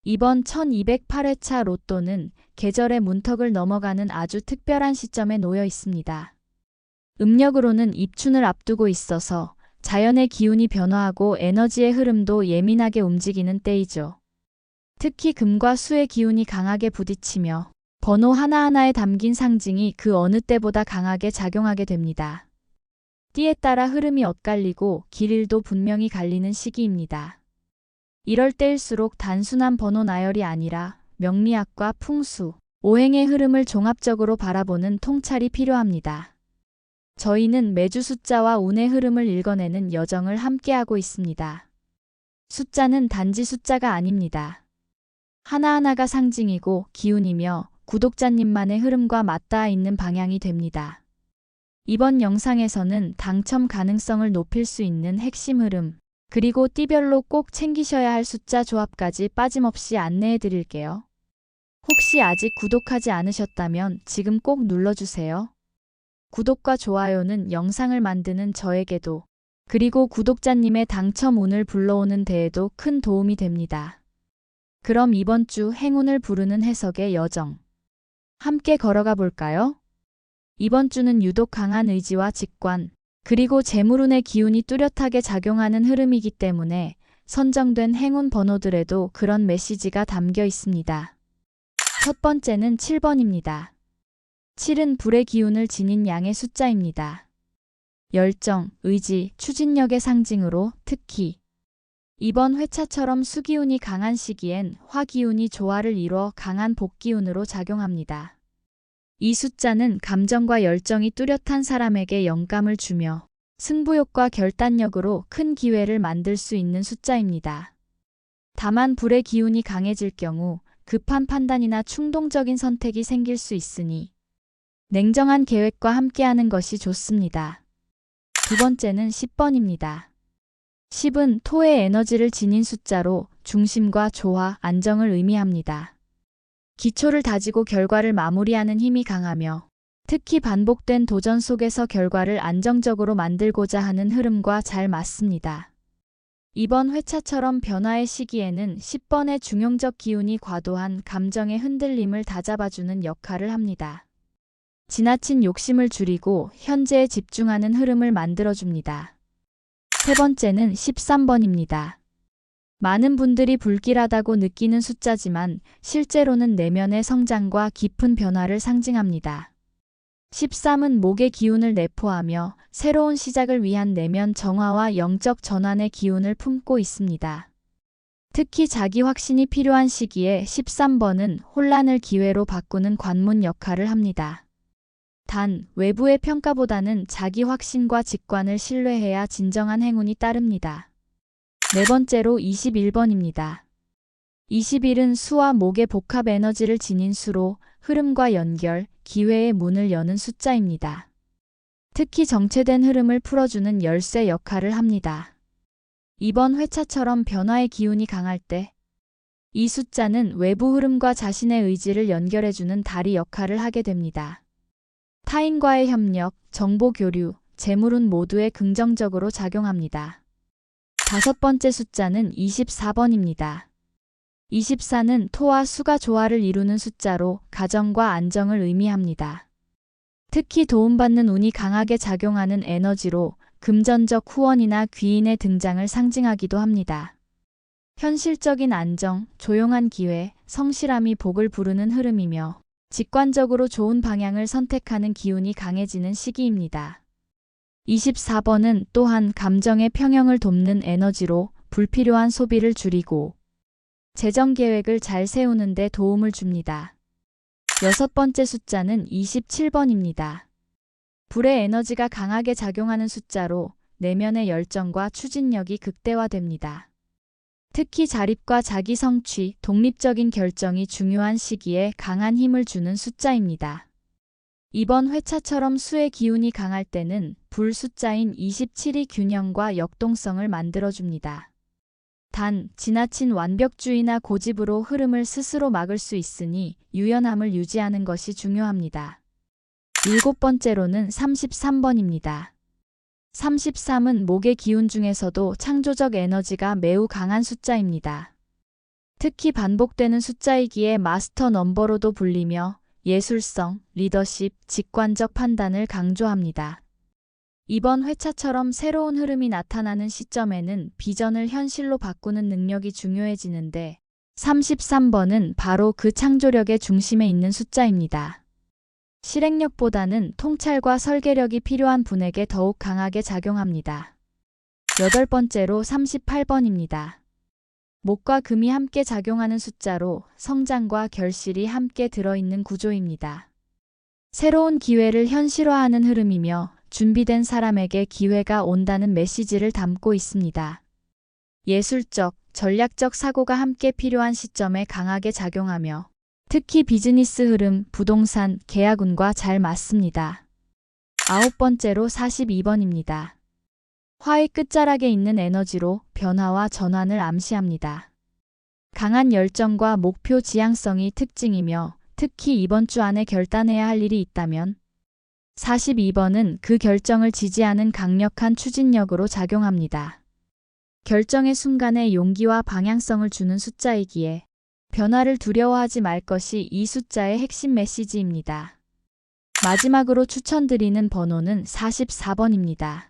이번 1208회차 로또는 계절의 문턱을 넘어가는 아주 특별한 시점에 놓여 있습니다. 음력으로는 입춘을 앞두고 있어서 자연의 기운이 변화하고 에너지의 흐름도 예민하게 움직이는 때이죠. 특히 금과 수의 기운이 강하게 부딪히며 번호 하나하나에 담긴 상징이 그 어느 때보다 강하게 작용하게 됩니다. 띠에 따라 흐름이 엇갈리고 길일도 분명히 갈리는 시기입니다. 이럴 때일수록 단순한 번호 나열이 아니라 명리학과 풍수, 오행의 흐름을 종합적으로 바라보는 통찰이 필요합니다. 저희는 매주 숫자와 운의 흐름을 읽어내는 여정을 함께하고 있습니다. 숫자는 단지 숫자가 아닙니다. 하나하나가 상징이고 기운이며 구독자님만의 흐름과 맞닿아 있는 방향이 됩니다. 이번 영상에서는 당첨 가능성을 높일 수 있는 핵심 흐름, 그리고 띠별로 꼭 챙기셔야 할 숫자 조합까지 빠짐없이 안내해 드릴게요. 혹시 아직 구독하지 않으셨다면 지금 꼭 눌러주세요. 구독과 좋아요는 영상을 만드는 저에게도, 그리고 구독자님의 당첨 운을 불러오는 데에도 큰 도움이 됩니다. 그럼 이번 주 행운을 부르는 해석의 여정, 함께 걸어가 볼까요? 이번 주는 유독 강한 의지와 직관, 그리고 재물운의 기운이 뚜렷하게 작용하는 흐름이기 때문에 선정된 행운 번호들에도 그런 메시지가 담겨 있습니다. 첫 번째는 7번입니다. 7은 불의 기운을 지닌 양의 숫자입니다. 열정, 의지, 추진력의 상징으로 특히 이번 회차처럼 수기운이 강한 시기엔 화기운이 조화를 이뤄 강한 복기운으로 작용합니다. 이 숫자는 감정과 열정이 뚜렷한 사람에게 영감을 주며 승부욕과 결단력으로 큰 기회를 만들 수 있는 숫자입니다. 다만 불의 기운이 강해질 경우 급한 판단이나 충동적인 선택이 생길 수 있으니 냉정한 계획과 함께하는 것이 좋습니다. 두 번째는 10번입니다. 10은 토의 에너지를 지닌 숫자로 중심과 조화, 안정을 의미합니다. 기초를 다지고 결과를 마무리하는 힘이 강하며 특히 반복된 도전 속에서 결과를 안정적으로 만들고자 하는 흐름과 잘 맞습니다. 이번 회차처럼 변화의 시기에는 10번의 중용적 기운이 과도한 감정의 흔들림을 다잡아주는 역할을 합니다. 지나친 욕심을 줄이고 현재에 집중하는 흐름을 만들어줍니다. 세 번째는 13번입니다. 많은 분들이 불길하다고 느끼는 숫자지만 실제로는 내면의 성장과 깊은 변화를 상징합니다. 13은 목의 기운을 내포하며 새로운 시작을 위한 내면 정화와 영적 전환의 기운을 품고 있습니다. 특히 자기 확신이 필요한 시기에 13번은 혼란을 기회로 바꾸는 관문 역할을 합니다. 단, 외부의 평가보다는 자기 확신과 직관을 신뢰해야 진정한 행운이 따릅니다. 네 번째로 21번입니다. 21은 수와 목의 복합 에너지를 지닌 수로 흐름과 연결, 기회의 문을 여는 숫자입니다. 특히 정체된 흐름을 풀어주는 열쇠 역할을 합니다. 이번 회차처럼 변화의 기운이 강할 때 이 숫자는 외부 흐름과 자신의 의지를 연결해주는 다리 역할을 하게 됩니다. 타인과의 협력, 정보 교류, 재물운 모두에 긍정적으로 작용합니다. 다섯 번째 숫자는 24번입니다. 24는 토와 수가 조화를 이루는 숫자로 가정과 안정을 의미합니다. 특히 도움받는 운이 강하게 작용하는 에너지로 금전적 후원이나 귀인의 등장을 상징하기도 합니다. 현실적인 안정, 조용한 기회, 성실함이 복을 부르는 흐름이며 직관적으로 좋은 방향을 선택하는 기운이 강해지는 시기입니다. 24번은 또한 감정의 평형을 돕는 에너지로 불필요한 소비를 줄이고 재정 계획을 잘 세우는 데 도움을 줍니다. 여섯 번째 숫자는 27번입니다. 불의 에너지가 강하게 작용하는 숫자로 내면의 열정과 추진력이 극대화됩니다. 특히 자립과 자기 성취, 독립적인 결정이 중요한 시기에 강한 힘을 주는 숫자입니다. 이번 회차처럼 수의 기운이 강할 때는 불 숫자인 27이 균형과 역동성을 만들어줍니다. 단, 지나친 완벽주의나 고집으로 흐름을 스스로 막을 수 있으니 유연함을 유지하는 것이 중요합니다. 일곱 번째로는 33번입니다. 33은 목의 기운 중에서도 창조적 에너지가 매우 강한 숫자입니다. 특히 반복되는 숫자이기에 마스터 넘버로도 불리며 예술성, 리더십, 직관적 판단을 강조합니다. 이번 회차처럼 새로운 흐름이 나타나는 시점에는 비전을 현실로 바꾸는 능력이 중요해지는데 33번은 바로 그 창조력의 중심에 있는 숫자입니다. 실행력보다는 통찰과 설계력이 필요한 분에게 더욱 강하게 작용합니다. 8번째로 38번입니다. 목과 금이 함께 작용하는 숫자로 성장과 결실이 함께 들어있는 구조입니다. 새로운 기회를 현실화하는 흐름이며 준비된 사람에게 기회가 온다는 메시지를 담고 있습니다. 예술적, 전략적 사고가 함께 필요한 시점에 강하게 작용하며 특히 비즈니스 흐름, 부동산, 계약운과 잘 맞습니다. 9번째로 42번입니다. 화의 끝자락에 있는 에너지로 변화와 전환을 암시합니다. 강한 열정과 목표 지향성이 특징이며 특히 이번 주 안에 결단해야 할 일이 있다면 42번은 그 결정을 지지하는 강력한 추진력으로 작용합니다. 결정의 순간에 용기와 방향성을 주는 숫자이기에 변화를 두려워하지 말 것이 이 숫자의 핵심 메시지입니다. 마지막으로 추천드리는 번호는 44번입니다.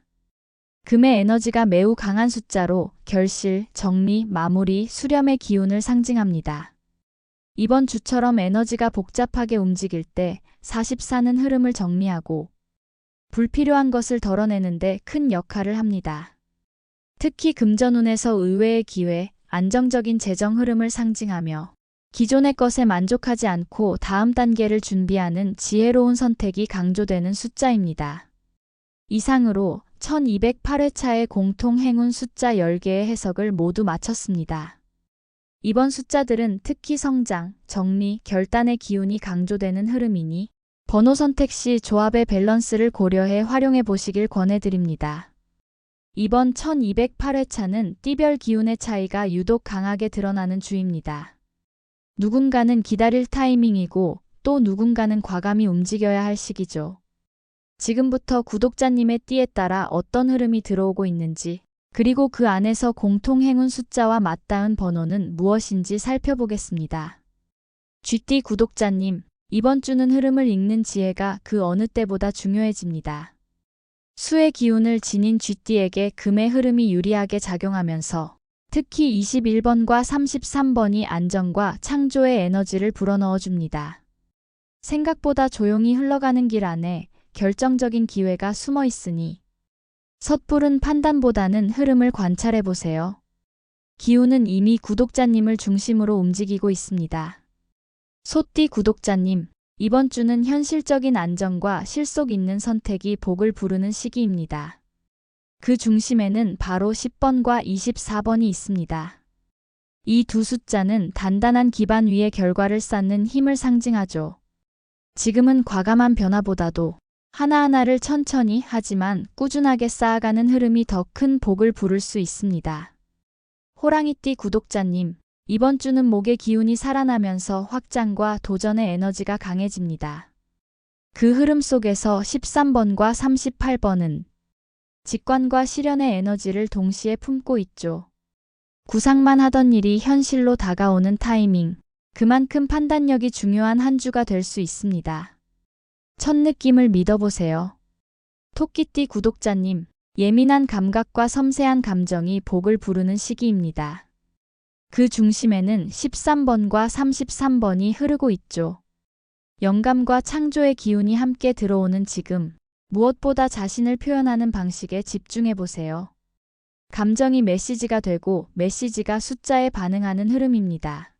금의 에너지가 매우 강한 숫자로 결실, 정리, 마무리, 수렴의 기운을 상징합니다. 이번 주처럼 에너지가 복잡하게 움직일 때 44는 흐름을 정리하고 불필요한 것을 덜어내는데 큰 역할을 합니다. 특히 금전운에서 의외의 기회, 안정적인 재정 흐름을 상징하며 기존의 것에 만족하지 않고 다음 단계를 준비하는 지혜로운 선택이 강조되는 숫자입니다. 이상으로 1208회차의 공통 행운 숫자 10개의 해석을 모두 마쳤습니다. 이번 숫자들은 특히 성장, 정리, 결단의 기운이 강조되는 흐름이니 번호 선택 시 조합의 밸런스를 고려해 활용해 보시길 권해드립니다. 이번 1208회차는 띠별 기운의 차이가 유독 강하게 드러나는 주입니다. 누군가는 기다릴 타이밍이고 또 누군가는 과감히 움직여야 할 시기죠. 지금부터 구독자님의 띠에 따라 어떤 흐름이 들어오고 있는지 그리고 그 안에서 공통 행운 숫자와 맞닿은 번호는 무엇인지 살펴보겠습니다. 쥐띠 구독자님, 이번 주는 흐름을 읽는 지혜가 그 어느 때보다 중요해집니다. 수의 기운을 지닌 쥐띠에게 금의 흐름이 유리하게 작용하면서 특히 21번과 33번이 안정과 창조의 에너지를 불어넣어줍니다. 생각보다 조용히 흘러가는 길 안에 결정적인 기회가 숨어 있으니 섣부른 판단보다는 흐름을 관찰해 보세요. 기운은 이미 구독자님을 중심으로 움직이고 있습니다. 소띠 구독자님, 이번 주는 현실적인 안정과 실속 있는 선택이 복을 부르는 시기입니다. 그 중심에는 바로 10번과 24번이 있습니다. 이 두 숫자는 단단한 기반 위에 결과를 쌓는 힘을 상징하죠. 지금은 과감한 변화보다도 하나하나를 천천히 하지만 꾸준하게 쌓아가는 흐름이 더 큰 복을 부를 수 있습니다. 호랑이띠 구독자님, 이번 주는 목의 기운이 살아나면서 확장과 도전의 에너지가 강해집니다. 그 흐름 속에서 13번과 38번은 직관과 실현의 에너지를 동시에 품고 있죠. 구상만 하던 일이 현실로 다가오는 타이밍, 그만큼 판단력이 중요한 한 주가 될 수 있습니다. 첫 느낌을 믿어보세요. 토끼띠 구독자님, 예민한 감각과 섬세한 감정이 복을 부르는 시기입니다. 그 중심에는 13번과 33번이 흐르고 있죠. 영감과 창조의 기운이 함께 들어오는 지금, 무엇보다 자신을 표현하는 방식에 집중해보세요. 감정이 메시지가 되고 메시지가 숫자에 반응하는 흐름입니다.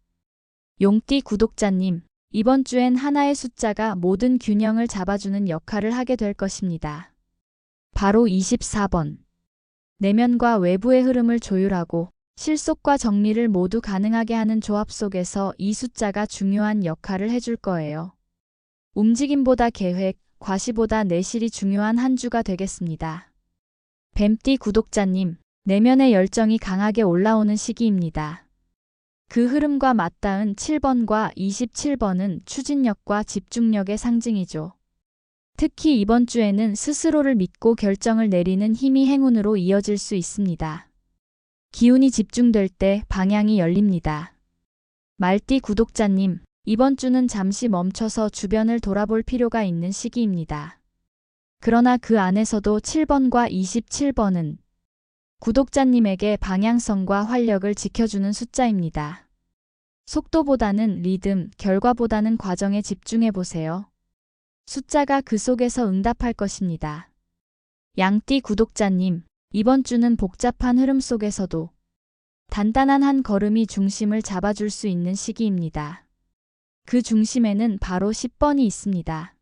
용띠 구독자님, 이번 주엔 하나의 숫자가 모든 균형을 잡아주는 역할을 하게 될 것입니다. 바로 24번. 내면과 외부의 흐름을 조율하고 실속과 정리를 모두 가능하게 하는 조합 속에서 이 숫자가 중요한 역할을 해줄 거예요. 움직임보다 계획, 과시보다 내실이 중요한 한 주가 되겠습니다. 뱀띠 구독자님, 내면의 열정이 강하게 올라오는 시기입니다. 그 흐름과 맞닿은 7번과 27번은 추진력과 집중력의 상징이죠. 특히 이번 주에는 스스로를 믿고 결정을 내리는 힘이 행운으로 이어질 수 있습니다. 기운이 집중될 때 방향이 열립니다. 말띠 구독자님, 이번 주는 잠시 멈춰서 주변을 돌아볼 필요가 있는 시기입니다. 그러나 그 안에서도 7번과 27번은 구독자님에게 방향성과 활력을 지켜주는 숫자입니다. 속도보다는 리듬, 결과보다는 과정에 집중해 보세요. 숫자가 그 속에서 응답할 것입니다. 양띠 구독자님, 이번 주는 복잡한 흐름 속에서도 단단한 한 걸음이 중심을 잡아줄 수 있는 시기입니다. 그 중심에는 바로 10번이 있습니다.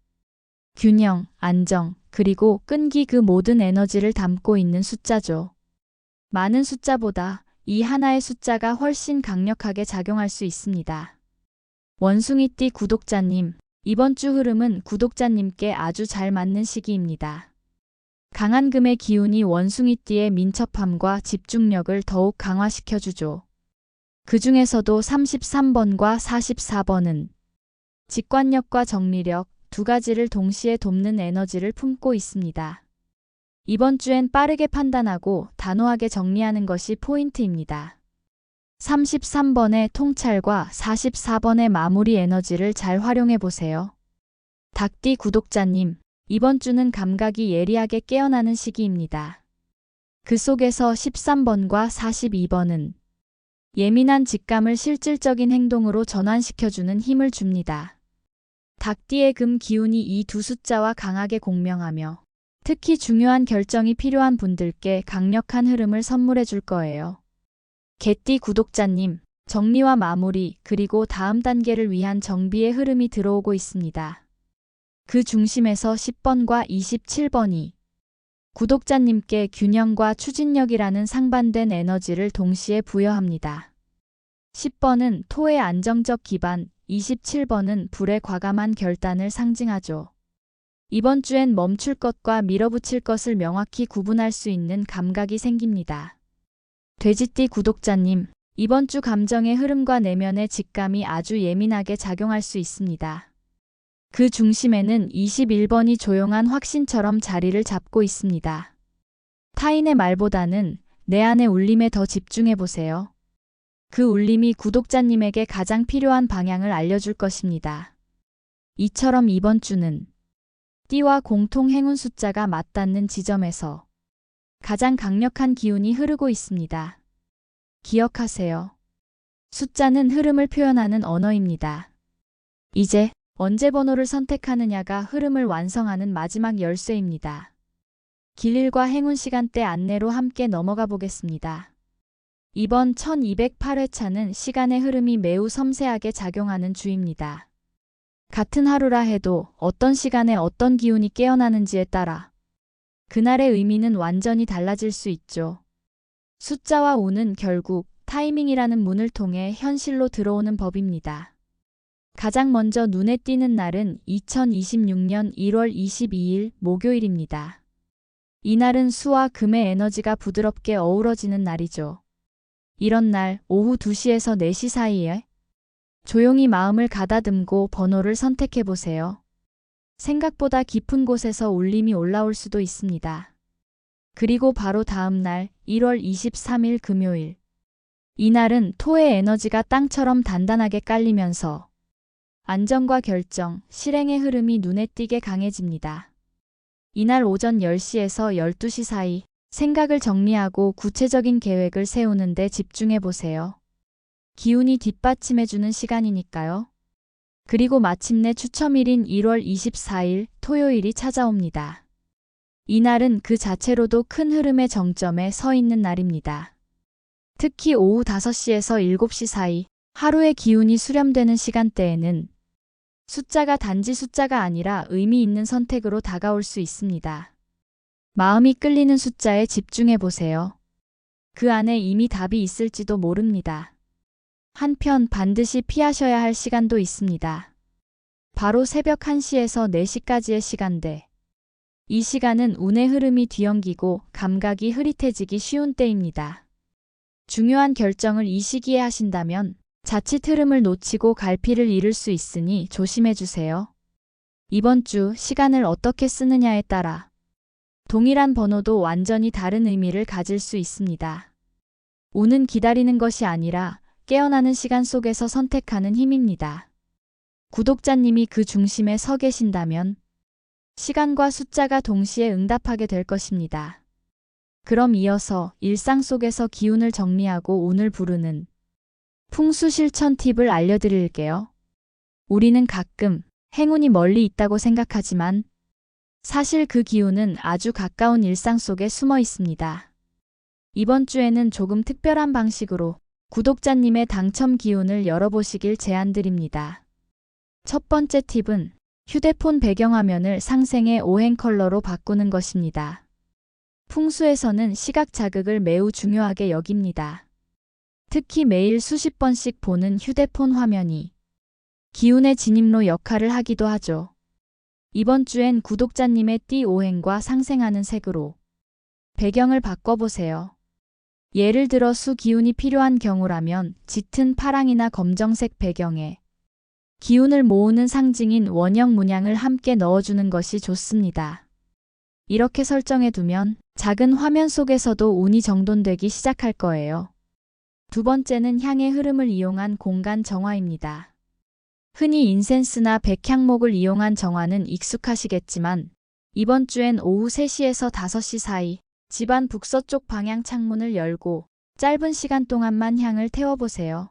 균형, 안정, 그리고 끈기 그 모든 에너지를 담고 있는 숫자죠. 많은 숫자보다 이 하나의 숫자가 훨씬 강력하게 작용할 수 있습니다. 원숭이띠 구독자님, 이번 주 흐름은 구독자님께 아주 잘 맞는 시기입니다. 강한 금의 기운이 원숭이띠의 민첩함과 집중력을 더욱 강화시켜주죠. 그 중에서도 33번과 44번은 직관력과 정리력 두 가지를 동시에 돕는 에너지를 품고 있습니다. 이번 주엔 빠르게 판단하고 단호하게 정리하는 것이 포인트입니다. 33번의 통찰과 44번의 마무리 에너지를 잘 활용해 보세요. 닭띠 구독자님, 이번 주는 감각이 예리하게 깨어나는 시기입니다. 그 속에서 13번과 42번은 예민한 직감을 실질적인 행동으로 전환시켜주는 힘을 줍니다. 닭띠의 금 기운이 이 두 숫자와 강하게 공명하며 특히 중요한 결정이 필요한 분들께 강력한 흐름을 선물해 줄 거예요. 개띠 구독자님, 정리와 마무리 그리고 다음 단계를 위한 정비의 흐름이 들어오고 있습니다. 그 중심에서 10번과 27번이 구독자님께 균형과 추진력이라는 상반된 에너지를 동시에 부여합니다. 10번은 토의 안정적 기반, 27번은 불의 과감한 결단을 상징하죠. 이번 주엔 멈출 것과 밀어붙일 것을 명확히 구분할 수 있는 감각이 생깁니다. 돼지띠 구독자님, 이번 주 감정의 흐름과 내면의 직감이 아주 예민하게 작용할 수 있습니다. 그 중심에는 21번이 조용한 확신처럼 자리를 잡고 있습니다. 타인의 말보다는 내 안의 울림에 더 집중해 보세요. 그 울림이 구독자님에게 가장 필요한 방향을 알려줄 것입니다. 이처럼 이번 주는 띠와 공통 행운 숫자가 맞닿는 지점에서 가장 강력한 기운이 흐르고 있습니다. 기억하세요. 숫자는 흐름을 표현하는 언어입니다. 이제 언제 번호를 선택하느냐가 흐름을 완성하는 마지막 열쇠입니다. 길일과 행운 시간대 안내로 함께 넘어가 보겠습니다. 이번 1208회차는 시간의 흐름이 매우 섬세하게 작용하는 주입니다. 같은 하루라 해도 어떤 시간에 어떤 기운이 깨어나는지에 따라 그날의 의미는 완전히 달라질 수 있죠. 숫자와 운은 결국 타이밍이라는 문을 통해 현실로 들어오는 법입니다. 가장 먼저 눈에 띄는 날은 2026년 1월 22일 목요일입니다. 이날은 수와 금의 에너지가 부드럽게 어우러지는 날이죠. 이런 날 오후 2시에서 4시 사이에 조용히 마음을 가다듬고 번호를 선택해 보세요. 생각보다 깊은 곳에서 울림이 올라올 수도 있습니다. 그리고 바로 다음 날 1월 23일 금요일. 이날은 토의 에너지가 땅처럼 단단하게 깔리면서 안정과 결정, 실행의 흐름이 눈에 띄게 강해집니다. 이날 오전 10시에서 12시 사이 생각을 정리하고 구체적인 계획을 세우는 데 집중해 보세요. 기운이 뒷받침해주는 시간이니까요. 그리고 마침내 추첨일인 1월 24일 토요일이 찾아옵니다. 이날은 그 자체로도 큰 흐름의 정점에 서 있는 날입니다. 특히 오후 5시에서 7시 사이 하루의 기운이 수렴되는 시간대에는 숫자가 단지 숫자가 아니라 의미 있는 선택으로 다가올 수 있습니다. 마음이 끌리는 숫자에 집중해 보세요. 그 안에 이미 답이 있을지도 모릅니다. 한편 반드시 피하셔야 할 시간도 있습니다. 바로 새벽 1시에서 4시까지의 시간대. 이 시간은 운의 흐름이 뒤엉기고 감각이 흐릿해지기 쉬운 때입니다. 중요한 결정을 이 시기에 하신다면 자칫 흐름을 놓치고 갈피를 잃을 수 있으니 조심해 주세요. 이번 주 시간을 어떻게 쓰느냐에 따라 동일한 번호도 완전히 다른 의미를 가질 수 있습니다. 운은 기다리는 것이 아니라 깨어나는 시간 속에서 선택하는 힘입니다. 구독자님이 그 중심에 서 계신다면 시간과 숫자가 동시에 응답하게 될 것입니다. 그럼 이어서 일상 속에서 기운을 정리하고 운을 부르는 풍수 실천 팁을 알려드릴게요. 우리는 가끔 행운이 멀리 있다고 생각하지만 사실 그 기운은 아주 가까운 일상 속에 숨어 있습니다. 이번 주에는 조금 특별한 방식으로 구독자님의 당첨 기운을 열어보시길 제안드립니다. 첫 번째 팁은 휴대폰 배경화면을 상생의 오행 컬러로 바꾸는 것입니다. 풍수에서는 시각 자극을 매우 중요하게 여깁니다. 특히 매일 수십 번씩 보는 휴대폰 화면이 기운의 진입로 역할을 하기도 하죠. 이번 주엔 구독자님의 띠 오행과 상생하는 색으로 배경을 바꿔보세요. 예를 들어 수 기운이 필요한 경우라면 짙은 파랑이나 검정색 배경에 기운을 모으는 상징인 원형 문양을 함께 넣어주는 것이 좋습니다. 이렇게 설정해두면 작은 화면 속에서도 운이 정돈되기 시작할 거예요. 두 번째는 향의 흐름을 이용한 공간 정화입니다. 흔히 인센스나 백향목을 이용한 정화는 익숙하시겠지만 이번 주엔 오후 3시에서 5시 사이 집안 북서쪽 방향 창문을 열고 짧은 시간 동안만 향을 태워보세요.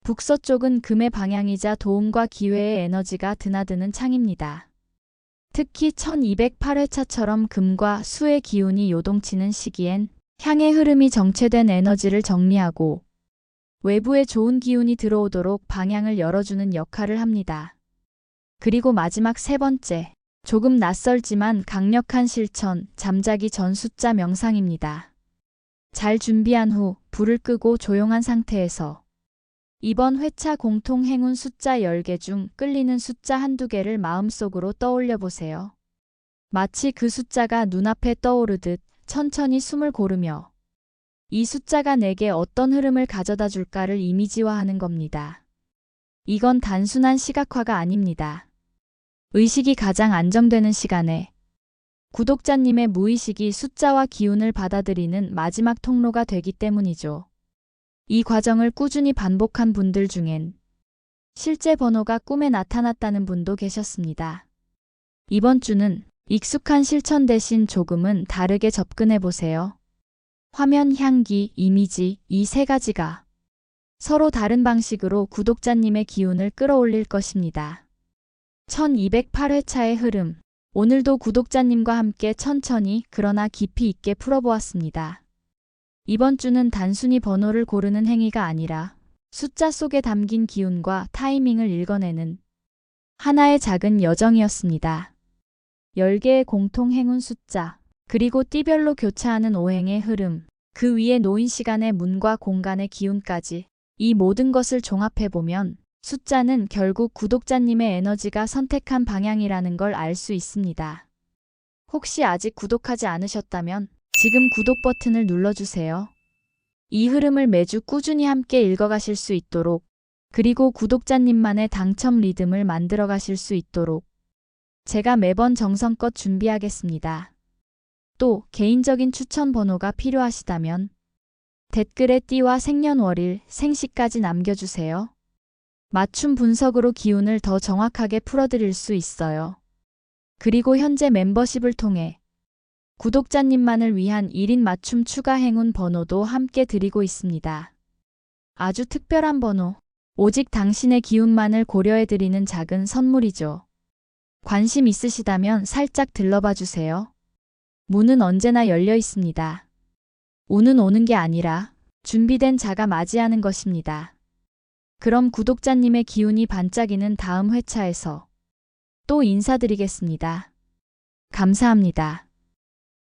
북서쪽은 금의 방향이자 도움과 기회의 에너지가 드나드는 창입니다. 특히 1208회차처럼 금과 수의 기운이 요동치는 시기엔 향의 흐름이 정체된 에너지를 정리하고 외부에 좋은 기운이 들어오도록 방향을 열어주는 역할을 합니다. 그리고 마지막 세 번째, 조금 낯설지만 강력한 실천, 잠자기 전 숫자 명상입니다. 잘 준비한 후 불을 끄고 조용한 상태에서 이번 회차 공통 행운 숫자 10개 중 끌리는 숫자 한두 개를 마음속으로 떠올려 보세요. 마치 그 숫자가 눈앞에 떠오르듯 천천히 숨을 고르며 이 숫자가 내게 어떤 흐름을 가져다 줄까를 이미지화하는 겁니다. 이건 단순한 시각화가 아닙니다. 의식이 가장 안정되는 시간에 구독자님의 무의식이 숫자와 기운을 받아들이는 마지막 통로가 되기 때문이죠. 이 과정을 꾸준히 반복한 분들 중엔 실제 번호가 꿈에 나타났다는 분도 계셨습니다. 이번 주는 익숙한 실천 대신 조금은 다르게 접근해 보세요. 화면, 향기, 이미지 이 세 가지가 서로 다른 방식으로 구독자님의 기운을 끌어올릴 것입니다. 1208회차의 흐름. 오늘도 구독자님과 함께 천천히 그러나 깊이 있게 풀어보았습니다. 이번 주는 단순히 번호를 고르는 행위가 아니라 숫자 속에 담긴 기운과 타이밍을 읽어내는 하나의 작은 여정이었습니다. 10개의 공통 행운 숫자, 그리고 띠별로 교차하는 오행의 흐름, 그 위에 놓인 시간의 문과 공간의 기운까지 이 모든 것을 종합해보면 숫자는 결국 구독자님의 에너지가 선택한 방향이라는 걸 알 수 있습니다. 혹시 아직 구독하지 않으셨다면 지금 구독 버튼을 눌러주세요. 이 흐름을 매주 꾸준히 함께 읽어가실 수 있도록, 그리고 구독자님만의 당첨 리듬을 만들어 가실 수 있도록 제가 매번 정성껏 준비하겠습니다. 또 개인적인 추천 번호가 필요하시다면 댓글에 띠와 생년월일, 생시까지 남겨주세요. 맞춤 분석으로 기운을 더 정확하게 풀어드릴 수 있어요. 그리고 현재 멤버십을 통해 구독자님만을 위한 1인 맞춤 추가 행운 번호도 함께 드리고 있습니다. 아주 특별한 번호, 오직 당신의 기운만을 고려해드리는 작은 선물이죠. 관심 있으시다면 살짝 들러봐 주세요. 문은 언제나 열려 있습니다. 운은 오는 게 아니라 준비된 자가 맞이하는 것입니다. 그럼 구독자님의 기운이 반짝이는 다음 회차에서 또 인사드리겠습니다. 감사합니다.